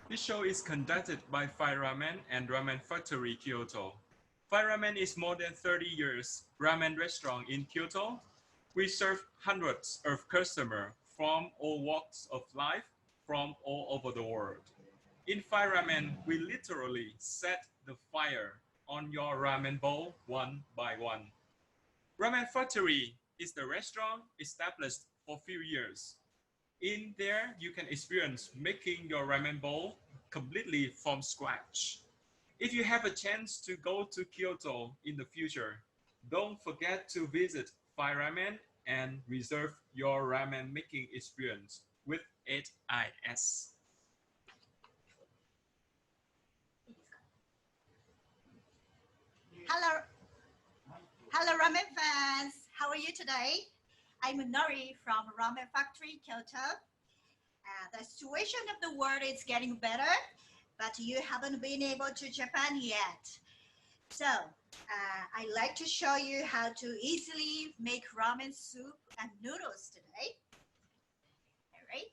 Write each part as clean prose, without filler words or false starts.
This show is conducted by Fire Ramen and Ramen Factory Kyoto. Fire Ramen is more than 30 years ramen restaurant in Kyoto. We serve hundreds of customers from all walks of life from all over the world. In Fire Ramen, we literally set the fire on your ramen bowl one by one. Ramen Factory is the restaurant established for few years. In there, you can experience making your ramen bowl completely from scratch. If you have a chance to go to Kyoto in the future, don't forget to visit Fire Ramen and reserve your ramen making experience with 8IS. Hello, hello ramen fans. How are you today? I'm Nori from Ramen Factory Kyoto. The situation of the world is getting better, but you haven't been able to Japan yet. So I'd like to show you how to easily make ramen soup and noodles today. All right.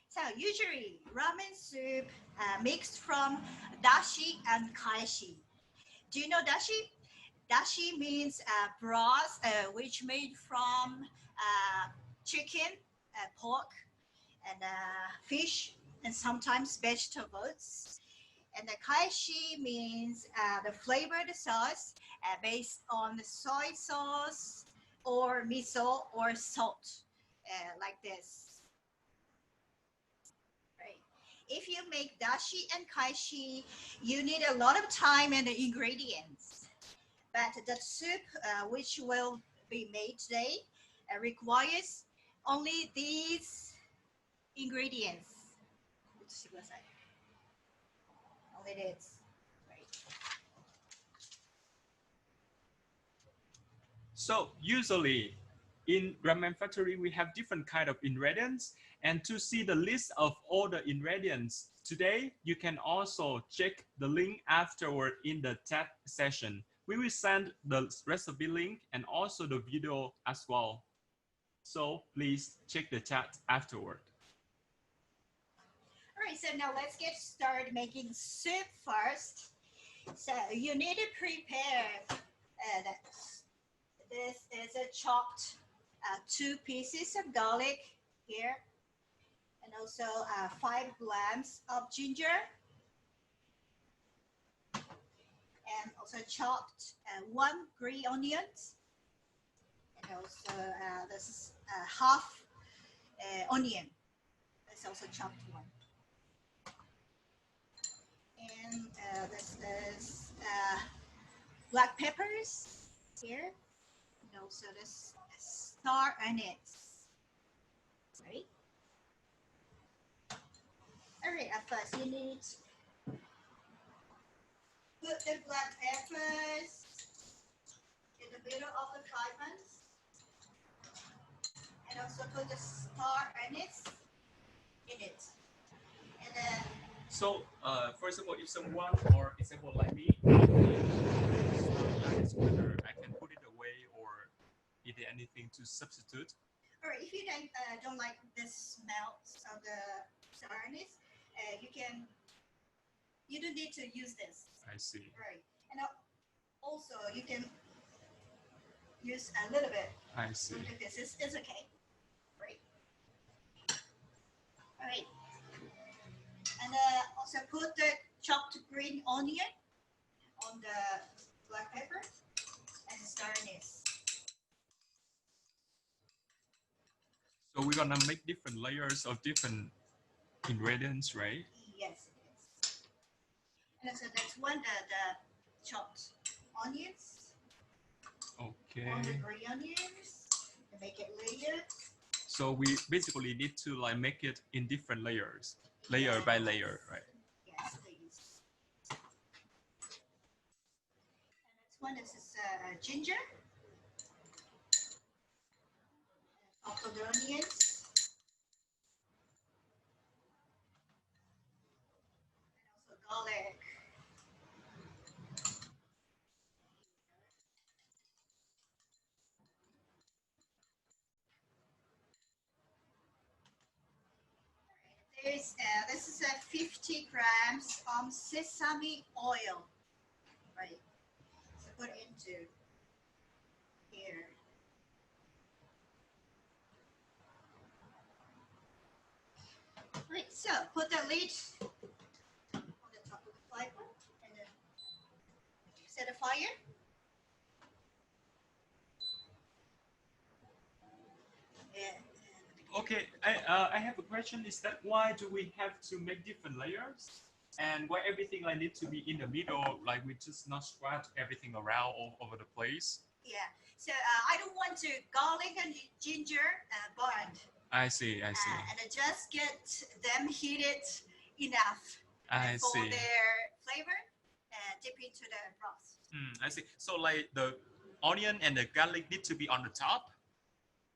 So usually ramen soup mixed from dashi and kaishi. Do you know dashi? Dashi means broth, which made from chicken, pork, and fish, and sometimes vegetables. And the kaishi means the flavored sauce based on the soy sauce or miso or salt, like this. Right. If you make dashi and kaishi, you need a lot of time and the ingredients. But the soup which will be made today requires only these ingredients. Only this. Right. So usually in Ramen Factory, we have different kind of ingredients. And to see the list of all the ingredients today, you can also check the link afterward in the chat session. We will send the recipe link and also the video as well. So please check the chat afterward. All right, so now let's get started making soup first. So you need to prepare this is a chopped 2 pieces of garlic here, and also 5 grams of ginger, and also chopped 1 green onion, and also this is half onion. That's also chopped one. And this is black peppers here, and also this star anise. Right. All right. At first, you need put the black peppers in the middle of the fry pan, and also put the star anise in it, and then. So, for example, if someone, or example like me, whether I can put it away or is there anything to substitute? Or if you don't like the smell of the star anise, you don't need to use this. I see. Right, and also you can use a little bit. I see. Like this is okay. Right. All right. And also put the chopped green onion on the black pepper and the star anise. So we're gonna make different layers of different ingredients, right? Yes, it is. And so that's one the chopped onions. Okay. On the green onions to make it layered. So we basically need to like make it in different layers, layer by layer, right? Yes, please. And next one is ginger. Top of the onions. And also garlic. This is 50 grams sesame oil, right? So put into here. Right, so put the lid on the top of the fire and then set a fire. Okay, I have a question. Is that why do we have to make different layers? And why everything like need to be in the middle, like we just not spread everything around all over the place? Yeah, so I don't want to garlic and ginger burn. I see, I see. And I just get them heated enough for their flavor and dip into the broth. I see. So like the onion and the garlic need to be on the top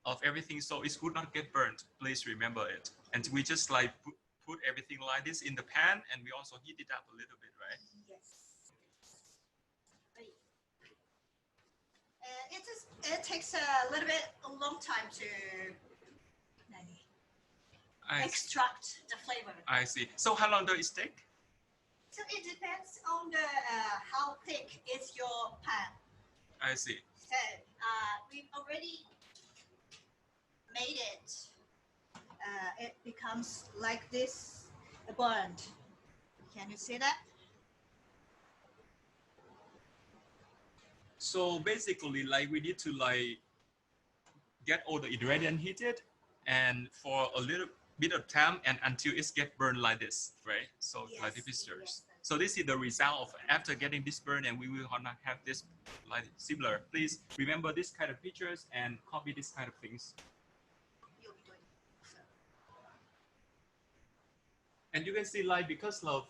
of everything, so it would not get burnt. Please remember it. And we just like put everything like this in the pan, and we also heat it up a little bit, right? Yes. It takes a little bit a long time to extract the flavor. I see. So how long does it take? So it depends on the how thick is your pan. I see. So we've already made it. It becomes like this, burnt. Can you see that? So basically, like we need to like get all the ingredient heated, and for a little bit of time, and until it's get burned like this, right? So Yes, like the pictures. yes. So this is the result of after getting this burn, and we will not have this like similar. Please remember this kind of pictures and copy this kind of things. You'll be doing so. And you can see like because of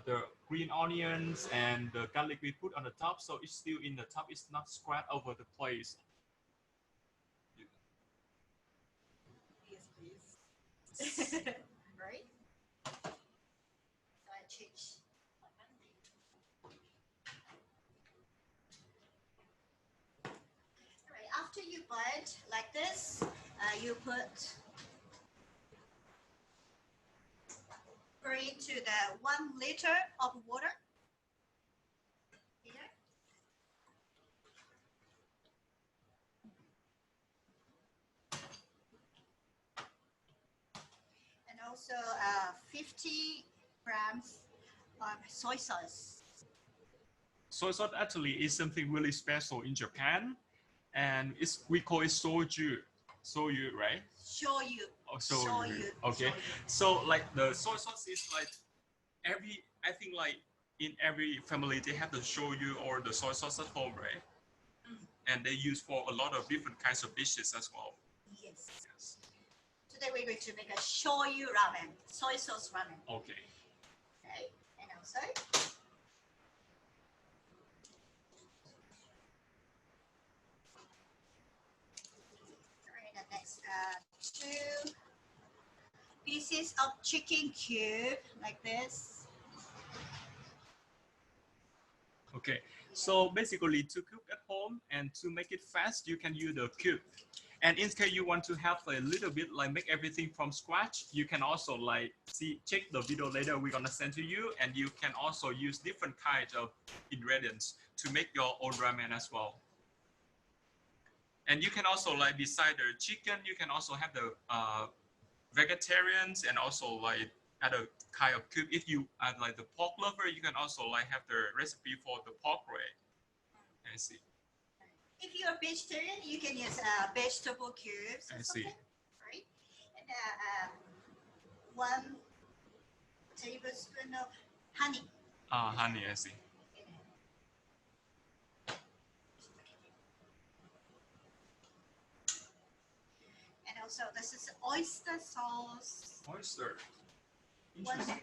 the green onions and the garlic we put on the top, so it's still in the top. It's not spread over the place. Yes, please. Right? So I change. Right, after you bite like this, you put into the 1 liter of water. Here. And also 50 grams of soy sauce. Soy sauce actually is something really special in Japan, and we call it soju. Soju, right? Shoyu. Oh, soju. Shoyu. Okay. Shoyu. So like the soy sauce is like I think like in every family they have the shoyu or the soy sauce at home, right? And they use for a lot of different kinds of dishes as well. Yes. Today we're going to make a shoyu ramen, soy sauce ramen. Okay. Okay. And also the next 2 pieces of chicken cube like this. Okay. So basically to cook at home and to make it fast, you can use the cube. And in case you want to have a little bit like make everything from scratch, you can also like check the video later we're gonna send to you, and you can also use different kinds of ingredients to make your own ramen as well. And you can also like beside the chicken, you can also have the vegetarians and also like other kind of cook. If you are like the pork lover, you can also like have the recipe for the pork ray. I see. If you're a vegetarian, you can use vegetable cubes. Or I see. Right? And 1 tablespoon of honey. Honey, I see. And also, this is oyster sauce. Oyster. 1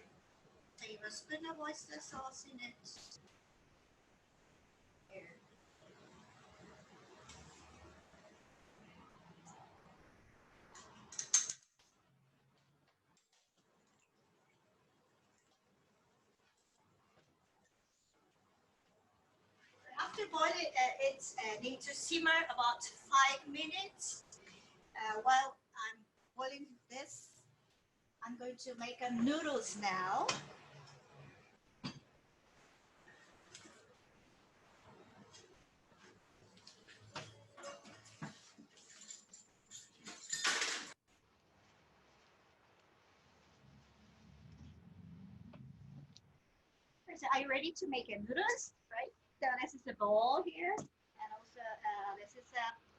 tablespoon of oyster sauce in it. Here. After boiling, it needs to simmer about 5 minutes. While I'm boiling this, I'm going to make a noodles now. So are you ready to make a noodles? Right. So this is the bowl here, and also this is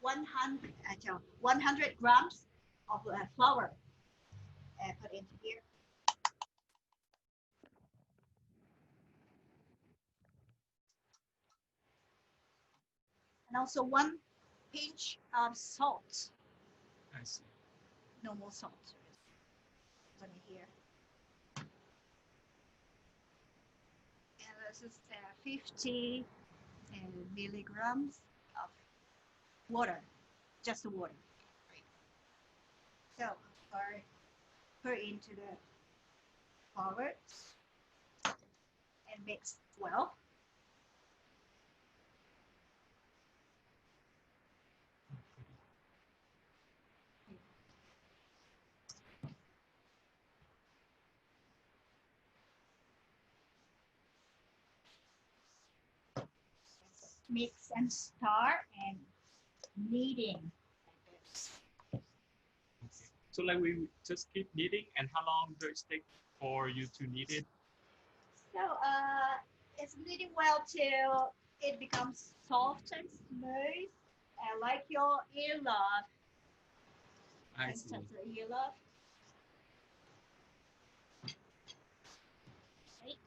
100 grams of flour. Put into here. And also 1 pinch of salt. I see. Normal salt. Put in here. And this is 50 milligrams of water, just the water. So pour into the flour and mix well. Mix and stir and kneading. Okay. So like we just keep kneading, and how long does it take for you to knead it? So it's kneading well till it becomes soft and smooth, like your earlobe. I see. Earlobe. Right.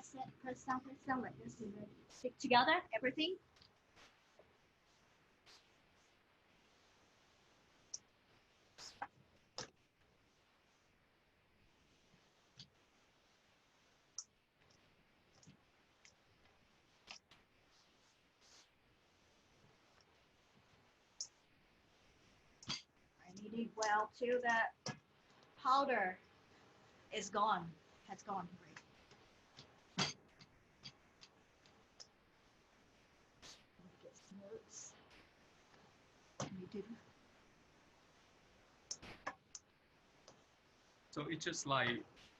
So press down like this, and then stick together everything. Kneading well till the powder is gone. Has gone. Right. Get smooth. So it's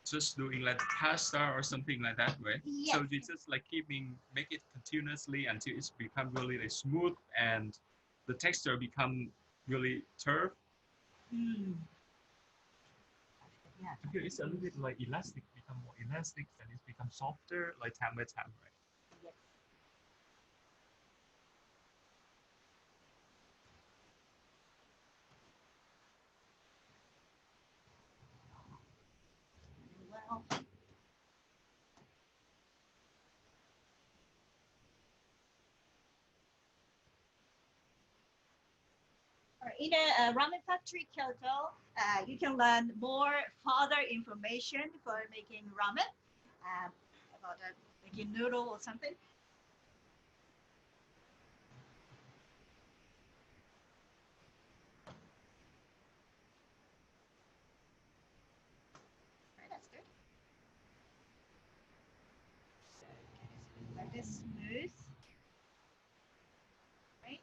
just doing like pasta or something like that, right? Yes. So you just like make it continuously until it's become really like smooth and the texture become really tough. Mm. Yeah. Here it's a little bit like elastic, become more elastic, and it's become softer like time by time, right? Yes. Well. In a ramen factory Kyoto, you can learn more further information for making ramen, about making noodle or something. Right, that's good. Like this smooth. Right.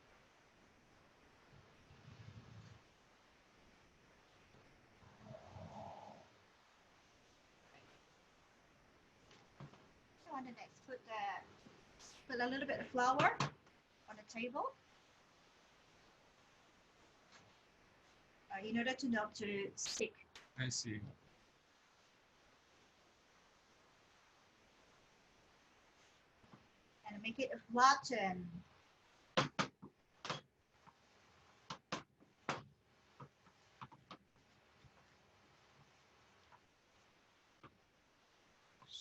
So on the next, put a little bit of flour on the table. In order to not to stick. I see. And make it flatten.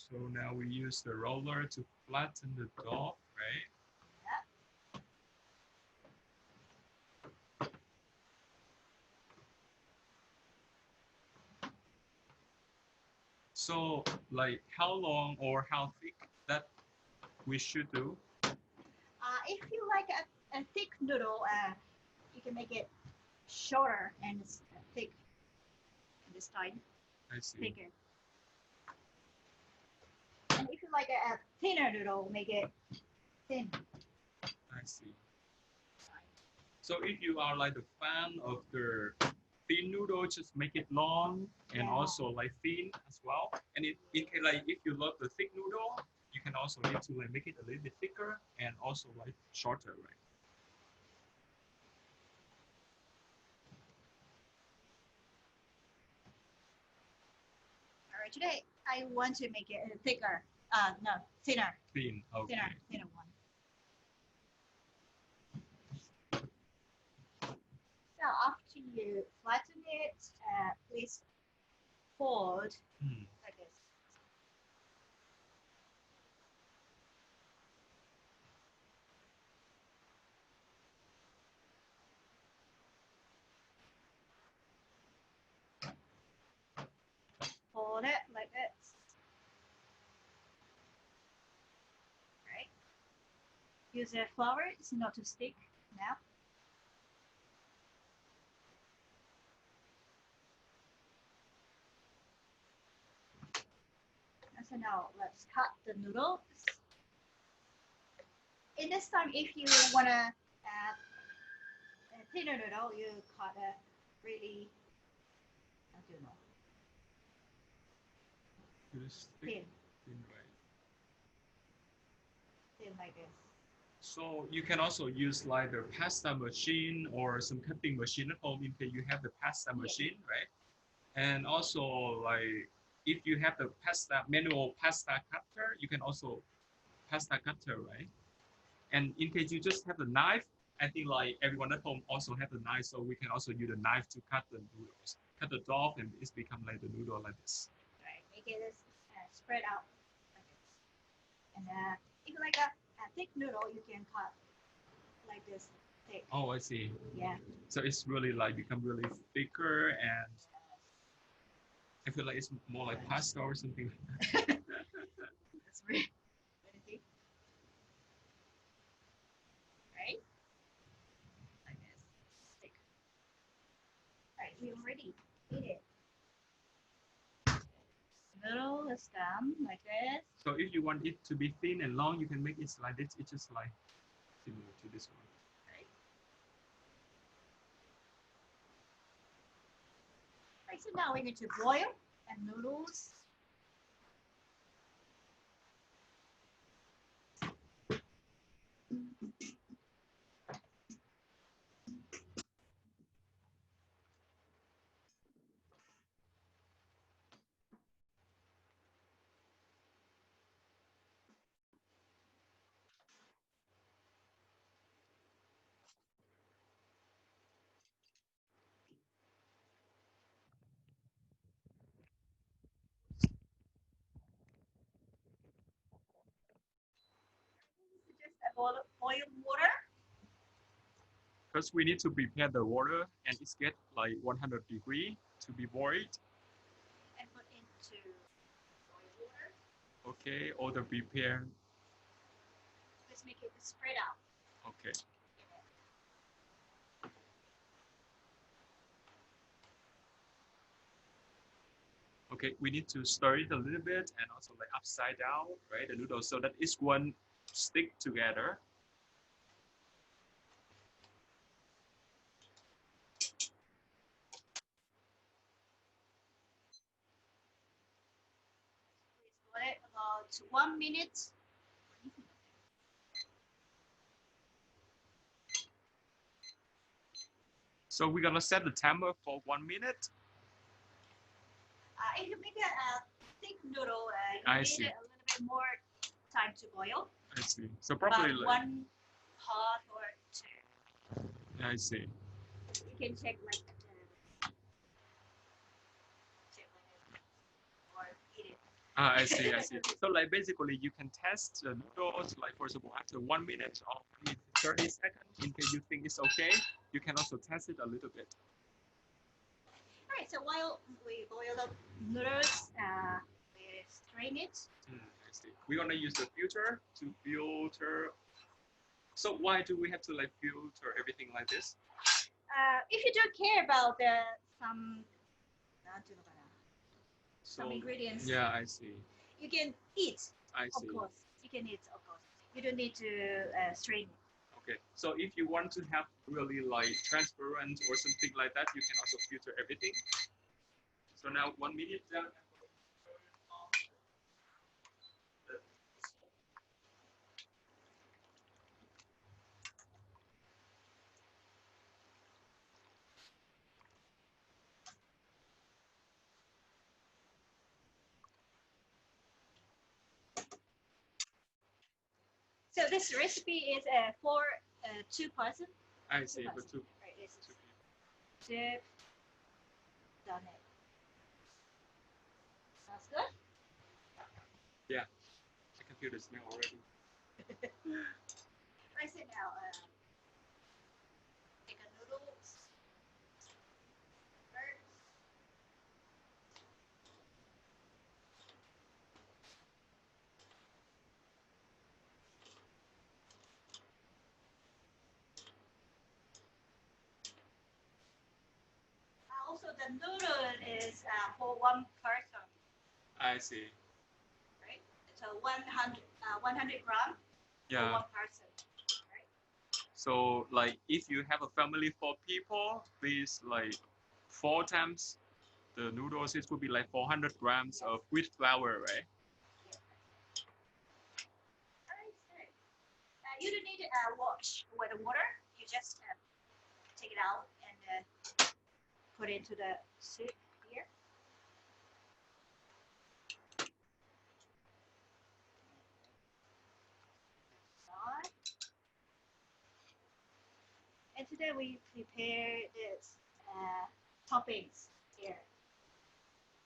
So now we use the roller to flatten the dough, right? So like how long or how thick that we should do? If you like a thick noodle, you can make it shorter and thick. And this time, I see. thicker. And if you like a thinner noodle, make it thin. I see. So if you are like a fan of the thin noodle, just make it long and Yeah. also like thin as well. And like if you love the thick noodle, you can also need to like make it a little bit thicker and also like shorter, right? All right, today I want to make it thicker. No, thinner. Thin, okay. Thinner one. So after you flatten it, please fold like this. Fold it like this. Right. Use the flour so not to stick now. And so now let's cut the noodles. In this time, if you want to add a thinner noodle, you cut a really, I don't know, thin, Right. thin like this. So you can also use like the pasta machine or some cutting machine at home if you have the pasta machine, right? And also like if you have the manual pasta cutter, you can also pasta cutter, right? And in case you just have the knife, I think like everyone at home also have the knife, so we can also use the knife to cut the noodles, cut the dough, and it's become like the noodle like this. Right, make it spread out like this. And if you like a thick noodle, you can cut like this thick. Oh, I see. Yeah. So it's really like become really thicker, and I feel like it's more like pasta or something. That's really thick. Right? Like this. Thick. Right, we're ready. Eat it. Noodle is done like this. So if you want it to be thin and long, you can make it like this. It's just like similar to this one. Right. Right, so now we need to boil and noodles. Just boiled water. Because we need to prepare the water, and it's get like 100 degree to be boiled. And put into boiled water. Okay, all the prepare. Let's make it spread out. Okay. Okay, we need to stir it a little bit and also like upside down, right? The noodles so that each one stick together. Please boil it about 1 minute. So we're gonna set the timer for 1 minute. If you make a thick noodle, you I need see. a little bit more time to boil. I see. So probably About like, 1 pot or 2. I see. You can check like or eat it. I see, I see. So like basically you can test the noodles like for example after 1 minute or 30 seconds. In case you think it's okay, you can also test it a little bit. Alright, so while we boil the noodles, we strain it. I see. We're gonna use the filter to filter. So why do we have to like filter everything like this? If you don't care about some So ingredients, yeah, I see. you can eat. I Of see. course, you can eat. Of course, you don't need to strain it. Okay, so if you want to have really like transparent or something like that, you can also filter everything. So now 1 minute. So this recipe is for 2 person. I see, but two. Right, this is soup. Done it. Sounds good. Yeah, I can feel the smell already. I said now, take a noodles first. Also, the noodle is for 1 person, I see. right? It's a 100 gram for Yeah. 1 person. So like if you have a family 4 people, please like 4 times the noodles. It would be like 400 grams of wheat flour, right? You don't need to wash with water. You just take it out and put it into the soup here. And today we prepare this toppings here.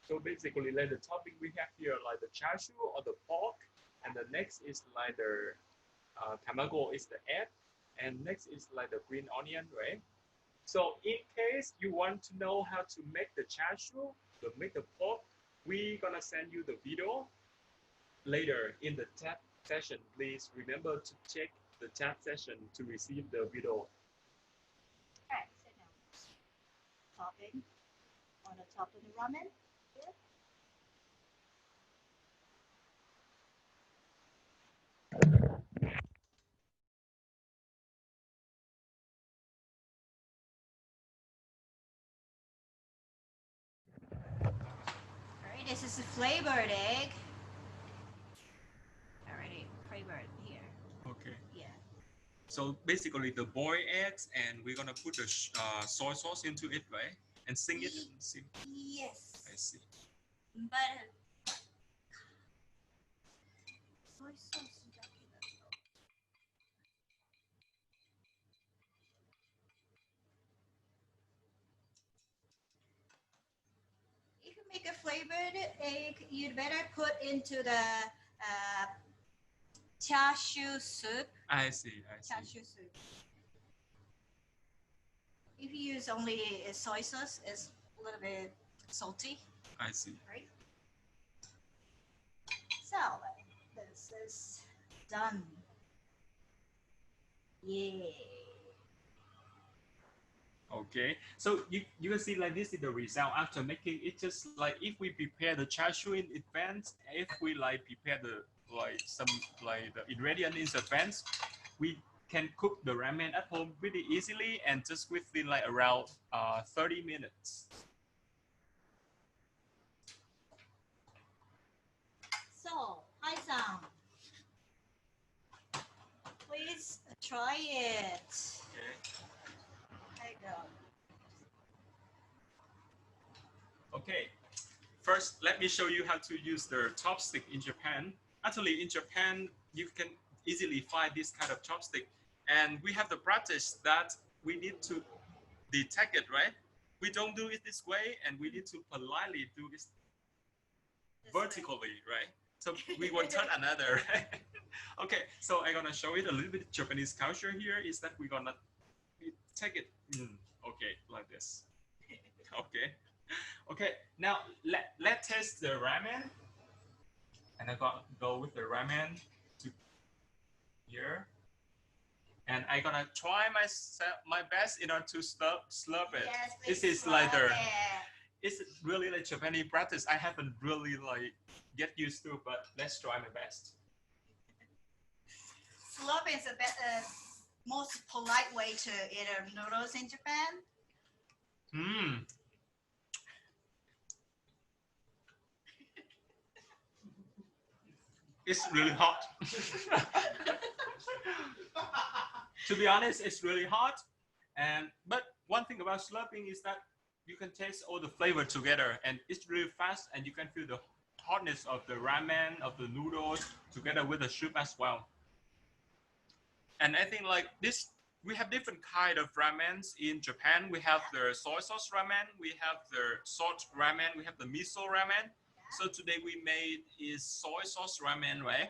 So basically, like the topping we have here, like the char siu or the pork, and the next is like the tamago is the egg, and next is like the green onion, right? So in case you want to know how to make the char siu, to make the pork, we gonna send you the video later in the tab session. Please remember to check the tab session to receive the video. Alright, so now topping on the top of the ramen here. Alright, this is a flavored egg. Already flavored here. Okay. Yeah. So basically the boiled eggs, and we're gonna put the soy sauce into it, right? And sing it and sing. Yes. I see. But soy sauce. If you make a flavored egg, you'd better put into the char siu soup. I see. Char siu soup. If you use only soy sauce, it's a little bit salty. I see. Right? So this is done. Yeah. Okay, so you can see like this is the result after making it. Just like if we prepare the char siu in advance, if we like prepare the like some like the ingredient in advance, we can cook the ramen at home pretty easily and just within like around 30 minutes. So, Hai-san, please try it. Okay. There you go. Okay, first let me show you how to use the chopstick in Japan. Actually, in Japan, you can easily find this kind of chopstick, and we have the practice that we need to detect it, right? We don't do it this way, and we need to politely do this vertically, right? So we will turn another, right? Okay, so I'm gonna show it a little bit Japanese culture here is that we're gonna take it, okay, like this. Okay. Okay, now let's taste the ramen. And I got go with the ramen to here. And I'm gonna try my best in order to slurp it. Yes, this is like the it's really like Japanese practice. I haven't really like get used to, but let's try my best. Slurp is a bit most polite way to eat noodles in Japan? It's really hot. To be honest, it's really hot. But one thing about slurping is that you can taste all the flavor together, and it's really fast, and you can feel the hotness of the ramen, of the noodles, together with the soup as well. And I think like this, we have different kind of ramens in Japan. We have the soy sauce ramen, we have the salt ramen, we have the miso ramen. So today we made is soy sauce ramen, right?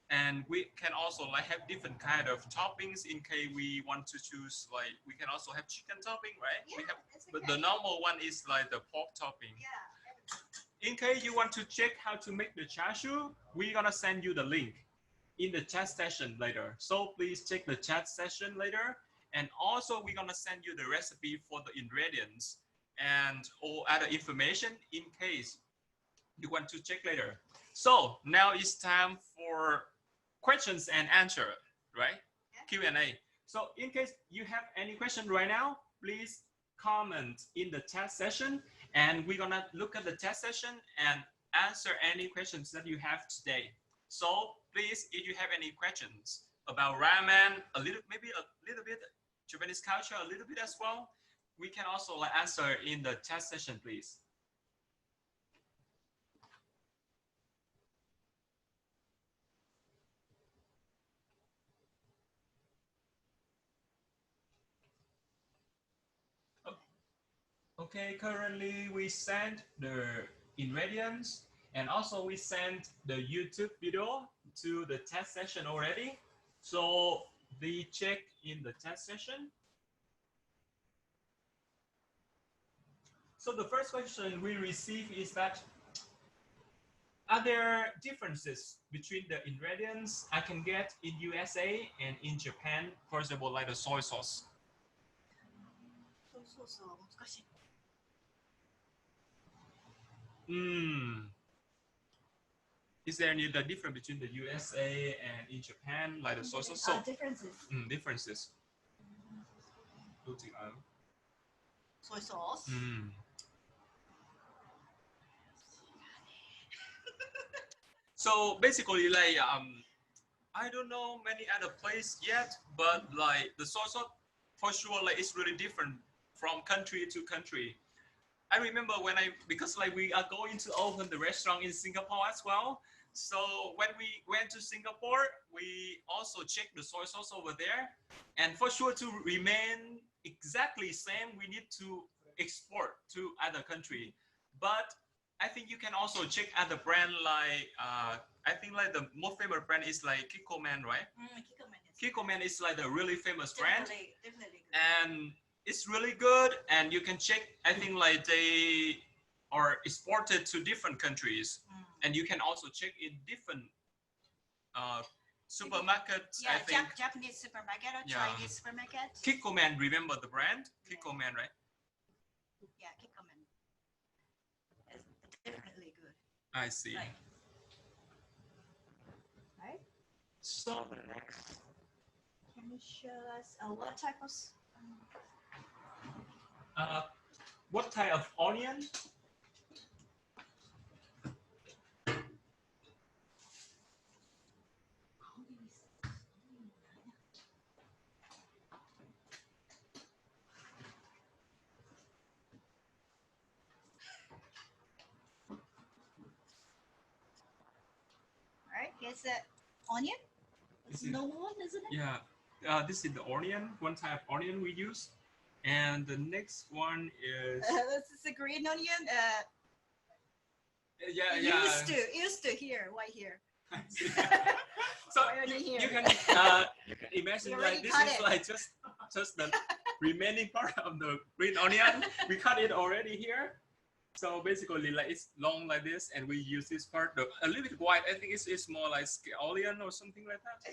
And we can also like have different kind of toppings in case we want to choose, like we can also have chicken topping, right? Yeah, We have, that's but okay. the normal one is like the pork topping. Yeah. In case you want to check how to make the char siu, we're gonna send you the link in the chat session later. So please check the chat session later. And also we're gonna send you the recipe for the ingredients and all other information in case you want to check later. So now it's time for questions and answer, right? Yeah. Q&A. So in case you have any question right now, please comment in the chat session, and we're gonna look at the chat session and answer any questions that you have today. So please, if you have any questions about ramen, maybe a little bit Japanese culture, a little bit as well, we can also like answer in the chat session, please. Okay, currently we sent the ingredients, and also we sent the YouTube video to the test session already. So they check in the test session. So the first question we receive is that, are there differences between the ingredients I can get in USA and in Japan? For example, like the soy sauce. Is there any difference between the USA and in Japan, like the soy sauce? So, differences. Differences. Soy sauce. So basically, like I don't know many other place yet, but like the soy sauce for sure, like it's really different from country to country. I remember because like we are going to open the restaurant in Singapore as well. So when we went to Singapore, we also checked the soy sauce over there, and for sure to remain exactly same, we need to export to other country. But I think you can also check other brand like I think like the most famous brand is like Kikoman, right? Kikoman is like the really famous brand, Definitely good. and it's really good. And you can check. I think like they are exported to different countries, and you can also check in different supermarkets. Yeah, I think Japanese supermarket or Chinese supermarket. Kikoman, remember the brand? Kikoman, right? Yeah, Kikoman. It's definitely good. I see. Right. So Can you show us what type of? what type of onion? Alright, here's the onion. It's a normal one, isn't it? Yeah, this is the onion, one type of onion we use. And the next one is... this is a green onion. Used to here, right here. So you can imagine like this is like just the remaining part of the green onion. We cut it already here. So basically, like it's long like this, and we use this part. A little bit white. I think it's more like scallion or something like that.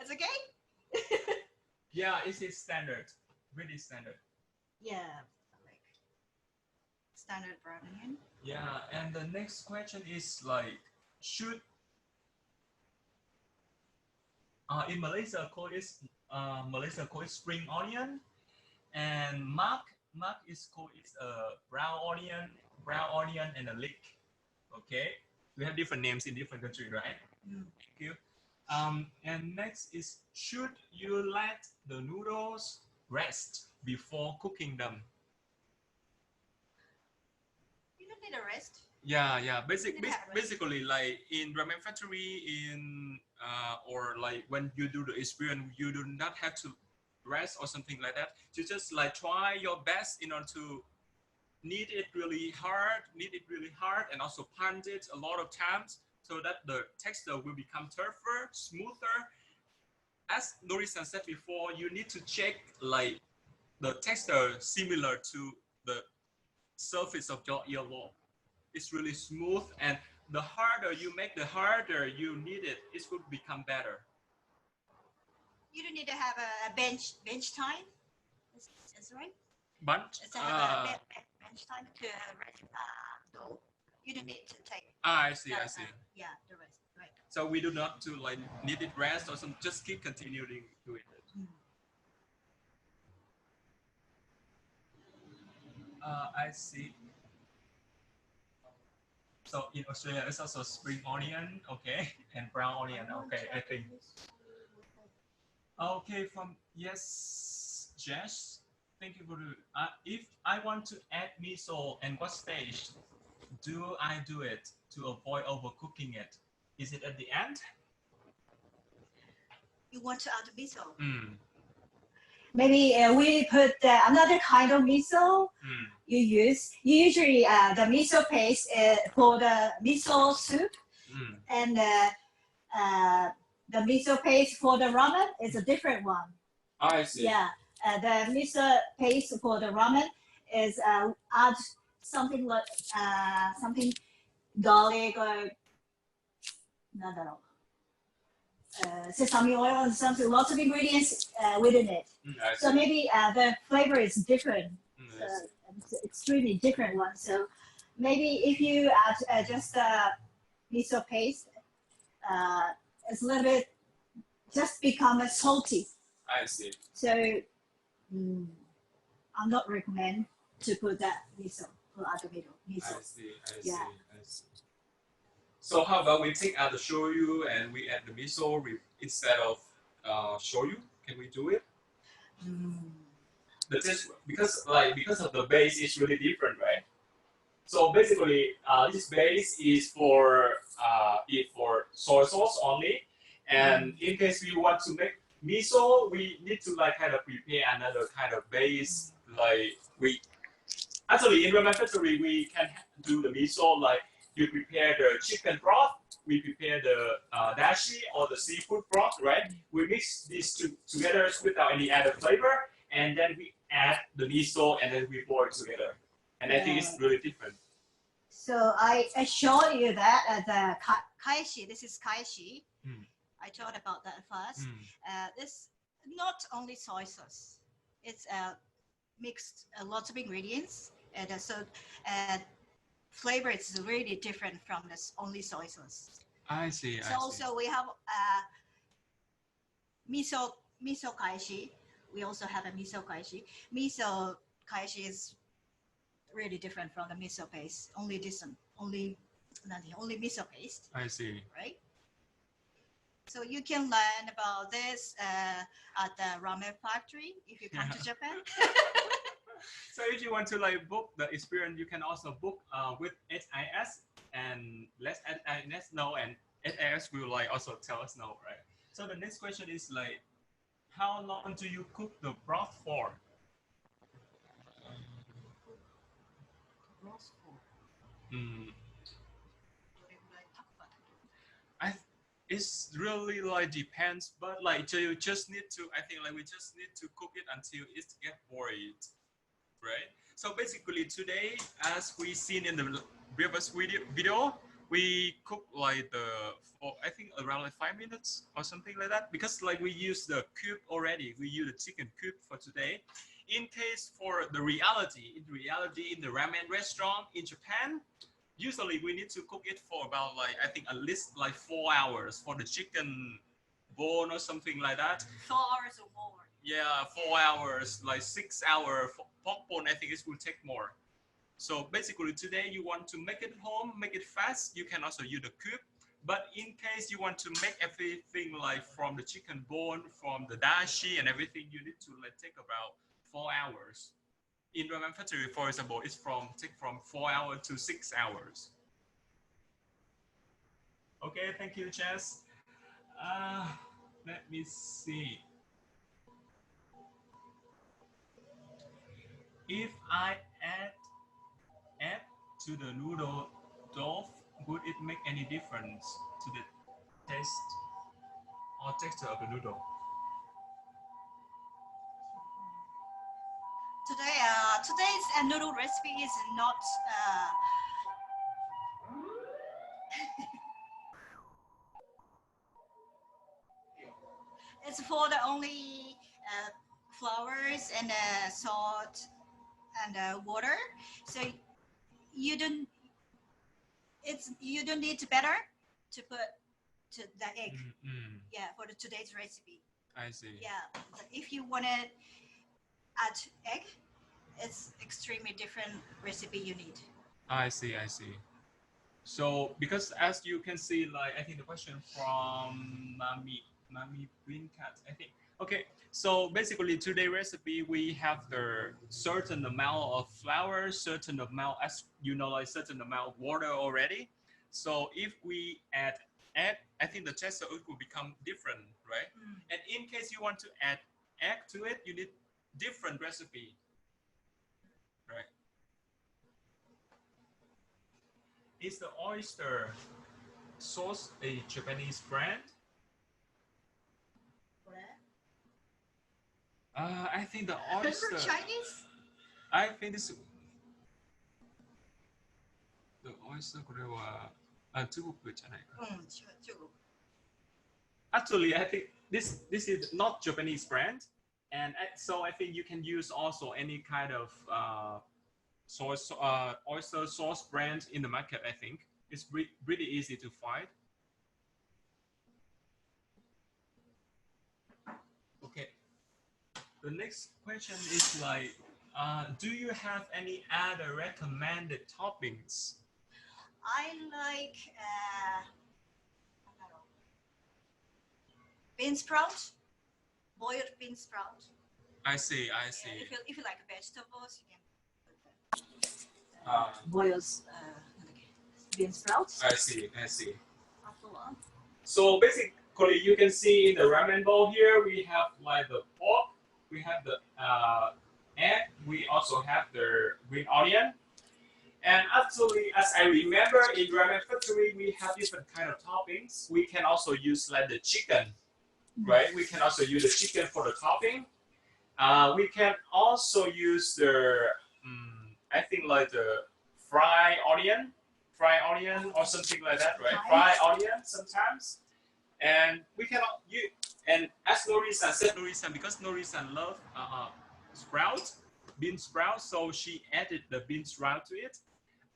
It's okay. Yeah, it's standard, really standard. Yeah, like standard brown onion. Yeah, and the next question is like, should In Malaysia, call it spring onion, and mak is called brown onion and a leek. Okay, we have different names in different countries, right? Thank you. And next is, should you let the noodles rest before cooking them? You don't need a rest. Yeah. Basically, Basically, like in ramen factory, or like when you do the experience, you do not have to rest or something like that. You just like try your best in order to knead it really hard, and also punch it a lot of times so that the texture will become tougher, smoother. As Nori-san said before, you need to check like the texture similar to the surface of your earlobe. It's really smooth, and the harder you make, the harder you knead it, it will become better. You don't need to have a bench time. Is right? But It's have a bench time to rest dough. You don't need to take. I see. Yeah, the rest, right? So we do not to like need it rest or some. Just keep continuing doing it. I see. So in Australia, it's also spring onion, okay, and brown onion, okay. I think. Okay, from yes, Jess. Thank you for the. If I want to add miso, and what stage do I do it to avoid overcooking it? Is it at the end? You want to add the miso? Maybe we put another kind of miso you use. Usually the miso paste for the miso soup, and the miso paste for the ramen is a different one. I see. Yeah, the miso paste for the ramen is add something like something garlic or sesame oil and something, lots of ingredients within it. So maybe the flavor is different. It's extremely different one. So maybe if you add just miso paste, it's a little bit just become salty. I see. So I'm not recommend to put that miso or other miso. I see. So how about we take out the shoyu and we add the miso instead of shoyu? Can we do it? The taste, because of the base is really different, right? So basically, this base is for soy sauce only, and in case we want to make miso, we need to like kind of prepare another kind of base. Like we actually in ramen factory we can do the miso like you prepare the chicken broth, we prepare the dashi or the seafood broth, right? We mix these two together without any added flavor, and then we add the miso and then we boil it together. And I think it's really different. So I show you that the Kaishi. This is kaishi. I told about that first. This not only soy sauce. It's mixed lots of ingredients, and so flavor is really different from this only soy sauce. I see. So also we have miso kaishi. We also have a miso kaishi. Miso kaishi is really different from the miso paste. Only miso paste. I see. Right. So you can learn about this at the ramen factory if you come to Japan. So if you want to like book the experience, you can also book with SIS and let SIS know, and SIS will like also tell us no, right? So the next question is like, how long do you cook the broth for? It's really like depends, but like you just need to. I think like we just need to cook it until it gets boiled, right? So basically today, as we seen in the previous video, we cook like for I think around like 5 minutes or something like that, because like we use the cube already. We use the chicken cube for today. In case for the reality, in the ramen restaurant in Japan, usually we need to cook it for about like I think at least like 4 hours for the chicken bone or something like that. 4 hours or more. Yeah, 4 hours, like 6 hour pork bone. I think it will take more. So basically today you want to make it at home, make it fast. You can also use the cube. But in case you want to make everything like from the chicken bone, from the dashi and everything, you need to like take about 4 hours. In ramen factory, for example, it's take from 4 hours to 6 hours. Okay, thank you, Jess. Let me see. If I add to the noodle dough, would it make any difference to the taste or texture of the noodle? Today's noodle recipe is not. It's for the only flours and salt and water. So you don't. You don't need better to put to the egg. Yeah, for today's recipe. I see. Yeah, but if you want to add egg, it's extremely different recipe you need. I see. So because as you can see, like I think the question from Mami Green Cat, I think. Okay, so basically today recipe we have the certain amount of flour, certain amount as you know like certain amount of water already. So if we add egg, I think the texture will become different, right? And in case you want to add egg to it, you need different recipe, right? Is the Oyster Sauce a Japanese brand? I think the oyster. Chinese? I think this. The oyster これは中国じゃないか。中国. Actually, I think this is not Japanese brand, and so I think you can use also any kind of oyster sauce brand in the market. I think it's really easy to find. Okay. The next question is like, do you have any other recommended toppings? I like bean sprout, boiled bean sprout. I see. Yeah, if you like vegetables, you can boiled bean sprouts. I see. So basically, you can see in the ramen bowl here, we have like the pork, we have the egg, we also have the green onion. And actually, as I remember, in ramen factory, we have different kind of toppings. We can also use like the chicken, right? We can also use the chicken for the topping. We can also use the, I think like the fried onion or something like that, right? Fried onion sometimes. And we can use, and as Nori-san said, because Nori-san loves bean sprout, so she added the bean sprout to it.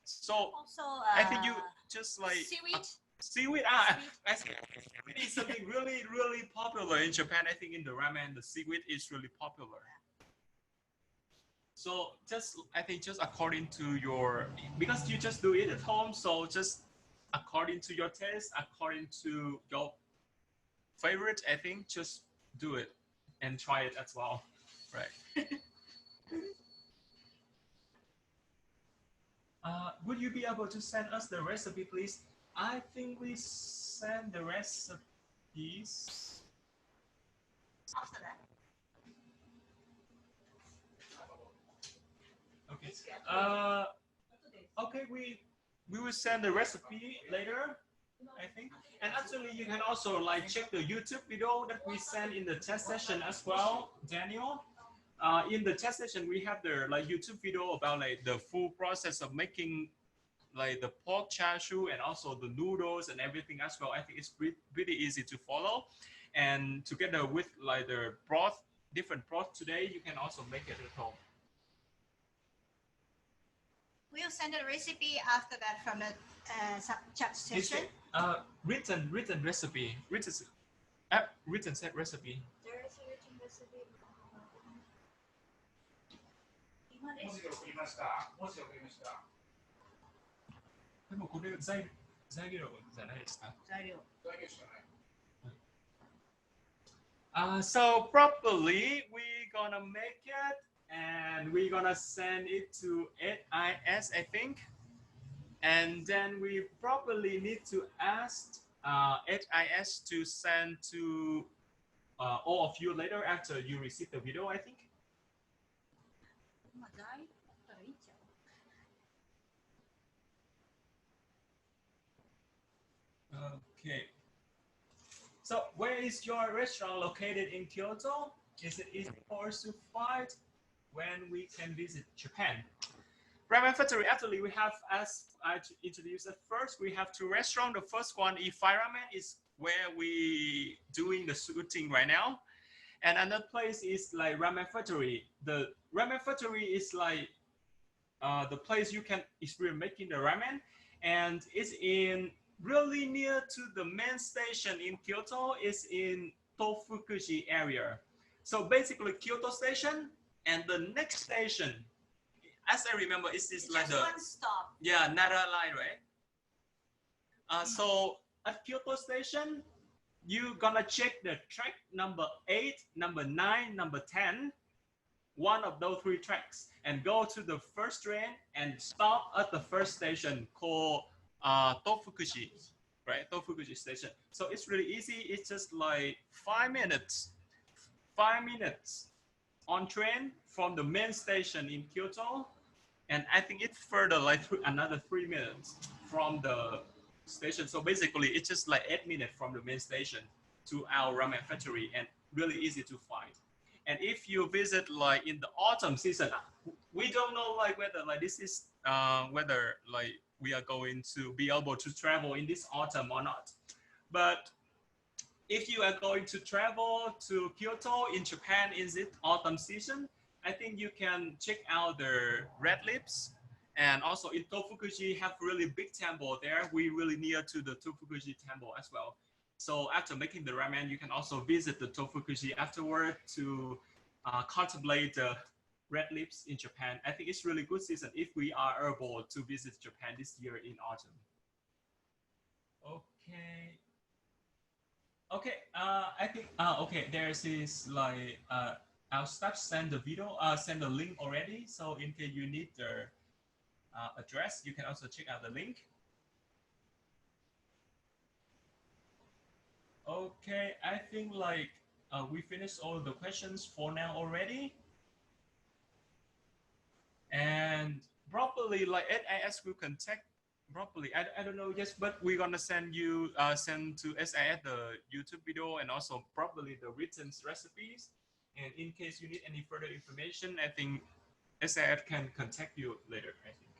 So also, I think you just like seaweed. Seaweed, seaweed is something really popular in Japan. I think in the ramen, the seaweed is really popular. So I think just according to your, because you just do it at home, so just according to your taste, according to your favorite, I think just do it and try it as well, right? Would you be able to send us the recipe, please? I think we send the recipes After that. Okay. Okay, we will send the recipe later, I think. And actually, you can also like check the YouTube video that we sent in the test session as well, Daniel. In the test session, we have the like YouTube video about like the full process of making like the pork char siu and also the noodles and everything as well. I think it's pretty easy to follow. And together with like the broth, different broth today, you can also make it at home. We'll send a recipe after that from the chat session. Written recipe. written set recipe. There is a written recipe. でもこれ材料じゃないですか？材料。So probably we're gonna make it and we're gonna send it to NIS, I think. And then we probably need to ask HIS to send to all of you later after you receive the video, I think. Okay. So where is your restaurant located in Kyoto? Is it easy for us to find when we can visit Japan? Ramen Factory, actually we have, as I introduced at first, we have two restaurants. The first one is Fire Ramen, is where we doing the shooting right now. And another place is like Ramen Factory. The Ramen Factory is like the place you can experience making the ramen, and it's in really near to the main station in Kyoto. Is in Tofukushi area. So basically Kyoto station and the next station, as I remember, it's like the one stop. Yeah, Nara line, right? So at Kyoto station, you're gonna check the track number 8, number 9, number 10, one of those 3 tracks, and go to the first train and stop at the first station called Tofukushi, right? Tofukushi station. So it's really easy. It's just like 5 minutes. 5 minutes on train from the main station in Kyoto. And I think it's further like another 3 minutes from the station. So basically it's just like 8 minutes from the main station to our ramen factory, and really easy to find. And if you visit like in the autumn season, we don't know like whether like this is whether like we are going to be able to travel in this autumn or not. But if you are going to travel to Kyoto in Japan in this autumn season, I think you can check out the red lips. And also in Tofukushi have really big temple there. We really near to the Tofukushi temple as well. So after making the ramen, you can also visit the Tofukushi afterward to contemplate the red lips in Japan. I think it's really good season if we are able to visit Japan this year in autumn. Okay. Okay, I think, okay, there's this like, our staff send the video, send the link already. So in case you need the address, you can also check out the link. Okay, I think like we finished all the questions for now already. And probably like SIS will contact probably, I don't know, yes, but we're gonna send you send to SIS the YouTube video and also probably the written recipes. And in case you need any further information, I think SIS can contact you later, I think.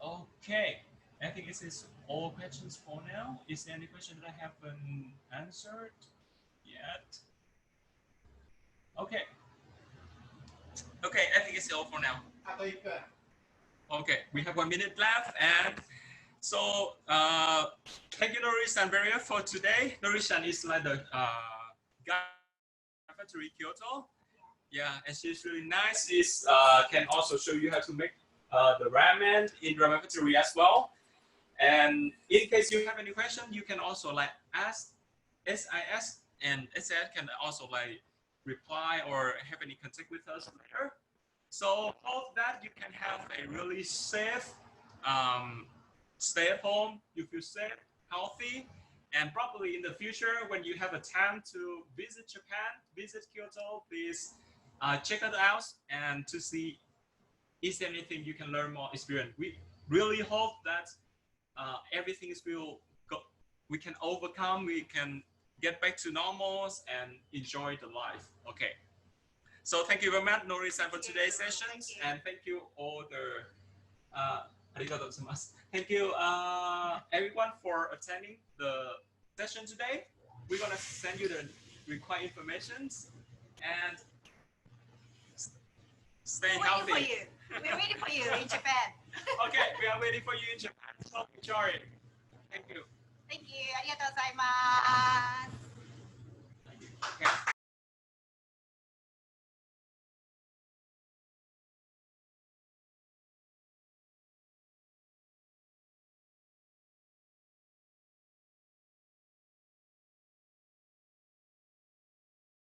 Okay, I think this is all questions for now. Is there any question that I haven't answered yet? Okay. Okay, I think it's all for now. Okay, we have 1 minute left, and so thank you, Nori-san, very much for today. Nori-san is like the guide factory Kyoto. Yeah, and she's really nice. She's can also show you how to make the ramen in ramen factory as well. And in case you have any question, you can also like ask SIS, and SIS can also like reply or have any contact with us later. So hope that you can have a really safe stay at home. You feel safe, healthy, and probably in the future when you have a time to visit Japan, visit Kyoto, please check it out and to see is there anything you can learn more experience. We really hope that everything is will go, we can overcome, we can get back to normals and enjoy the life. Okay. So thank you very much, Nori-san, for today's sessions, and thank you all the thank you everyone for attending the session today. We're gonna send you the required informations and stay healthy. We're waiting for you in Japan. Okay, we are waiting for you in Japan. So enjoy it. Thank you. Thank you. ありがとうございます。